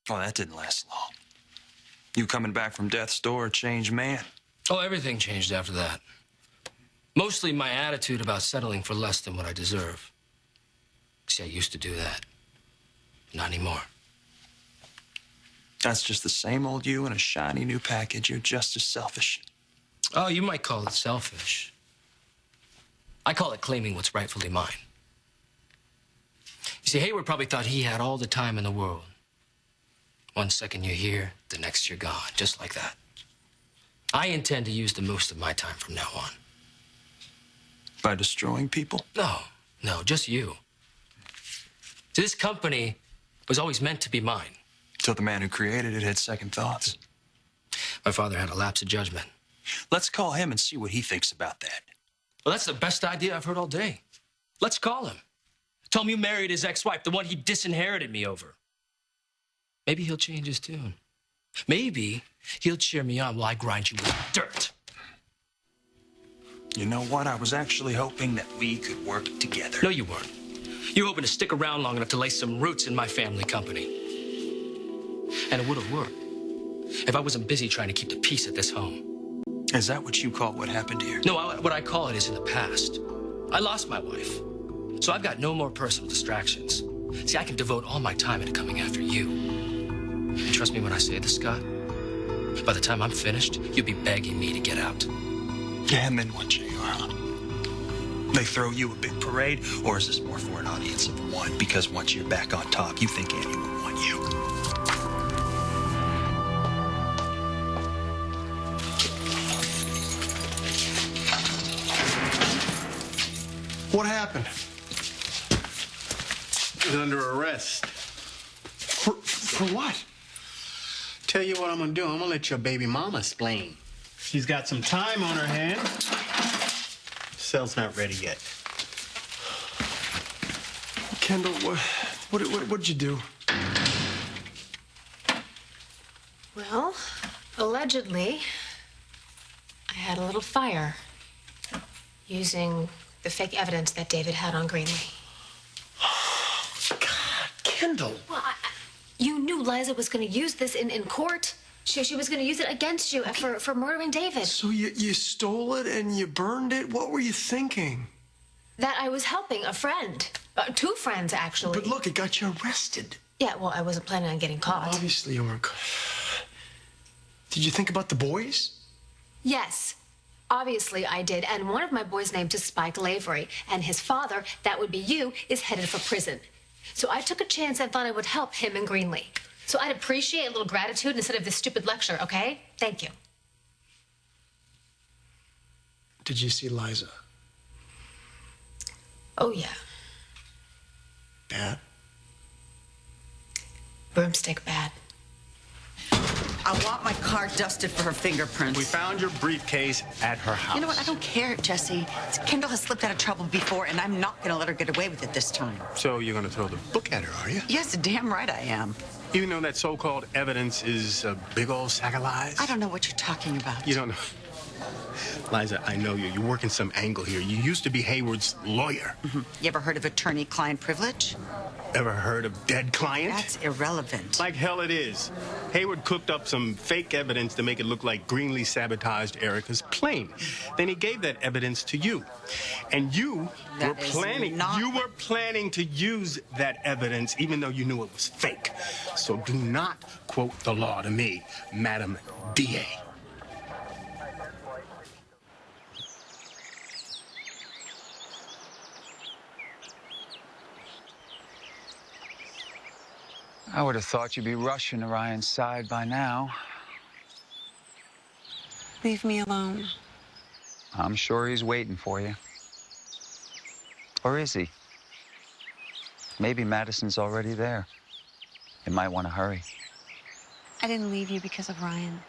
Oh, that didn't last long. You coming back from death's door a changed man. Oh, everything changed after that. Mostly my attitude about settling for less than what I deserve. See, I used to do that. Not anymore. That's just the same old you in a shiny new package. You're just as selfish. Oh, you might call it selfish. I call it claiming what's rightfully mine. You see, Hayward probably thought he had all the time in the world. One second you're here, the next you're gone, just like that. I intend to use the most of my time from now on. By destroying people? No, just you. This company was always meant to be mine. Till the man who created it had second thoughts. My father had a lapse of judgment. Let's call him and see what he thinks about that. Well, that's the best idea I've heard all day. Let's call him. Tell him you married his ex-wife, the one he disinherited me over. Maybe he'll change his tune. Maybe he'll cheer me on while I grind you with dirt. You know what? I was actually hoping that we could work together. No, you weren't. You were hoping to stick around long enough to lay some roots in my family company. And it would have worked if I wasn't busy trying to keep the peace at this home. Is that what you call what happened here? No, what I call it is in the past. I lost my wife, so I've got no more personal distractions. See, I can devote all my time into coming after you. And trust me when I say this, Scott, by the time I'm finished, you'll be begging me to get out. Yeah, and then what, JR? They throw you a big parade, or is this more for an audience of one? Because once you're back on top, you think Annie will want you. What happened? He's under arrest. For what? Tell you what I'm gonna do. I'm gonna let your baby mama explain. She's got some time on her hands. Cell's not ready yet. Kendall, what'd you do? Well, allegedly, I had a little fire using the fake evidence that David had on Greenlee. God, Kendall. Well, you knew Liza was going to use this in court. She was going to use it against you for murdering David. So you stole it and you burned it? What were you thinking? That I was helping a friend. Two friends, actually. But look, it got you arrested. Yeah, well, I wasn't planning on getting caught. Obviously you weren't. Did you think about the boys? Yes. Obviously, I did. And one of my boys' names is Spike Lavery. And his father, that would be you, is headed for prison. So I took a chance and thought I would help him and Greenlee. So I'd appreciate a little gratitude instead of this stupid lecture, okay? Thank you. Did you see Liza? Oh, yeah. Bad? Broomstick bad. I want my car dusted for her fingerprints. We found your briefcase at her house. You know what? I don't care, Jesse. Kendall has slipped out of trouble before, and I'm not going to let her get away with it this time. So you're going to throw the book at her, are you? Yes, damn right I am. Even though that so-called evidence is a big old sack of lies? I don't know what you're talking about. You don't know. Liza, I know you. You're working some angle here. You used to be Hayward's lawyer. Mm-hmm. You ever heard of attorney-client privilege? Ever heard of dead client? That's irrelevant. Like hell it is. Hayward cooked up some fake evidence to make it look like Greenlee sabotaged Erica's plane. Then he gave that evidence to you. And you were planning to use that evidence even though you knew it was fake. So do not quote the law to me, Madam DA. I would have thought you'd be rushing to Ryan's side by now. Leave me alone. I'm sure he's waiting for you. Or is he? Maybe Madison's already there. You might want to hurry. I didn't leave you because of Ryan.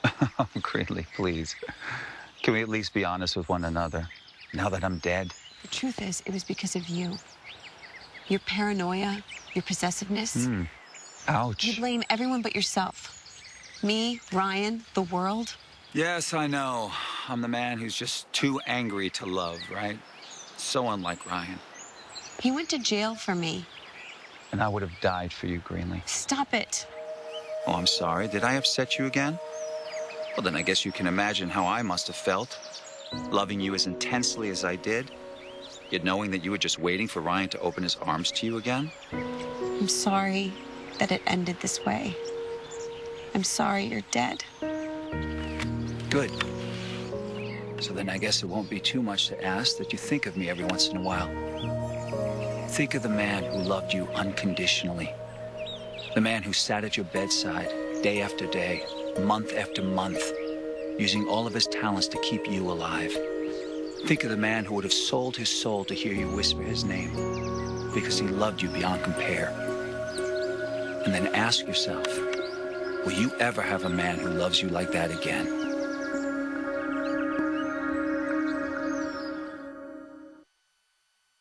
Oh, Greenlee, please. Can we at least be honest with one another, now that I'm dead? The truth is, it was because of you. Your paranoia, your possessiveness. Ouch. You blame everyone but yourself. Me, Ryan, the world. Yes, I know. I'm the man who's just too angry to love, right? So unlike Ryan. He went to jail for me. And I would have died for you, Greenlee. Stop it. Oh, I'm sorry. Did I upset you again? Well, then I guess you can imagine how I must have felt. Loving you as intensely as I did, yet knowing that you were just waiting for Ryan to open his arms to you again. I'm sorry that it ended this way. I'm sorry you're dead. Good. So then I guess it won't be too much to ask that you think of me every once in a while. Think of the man who loved you unconditionally. The man who sat at your bedside day after day, month after month, using all of his talents to keep you alive. Think of the man who would have sold his soul to hear you whisper his name because he loved you beyond compare. And then ask yourself, will you ever have a man who loves you like that again?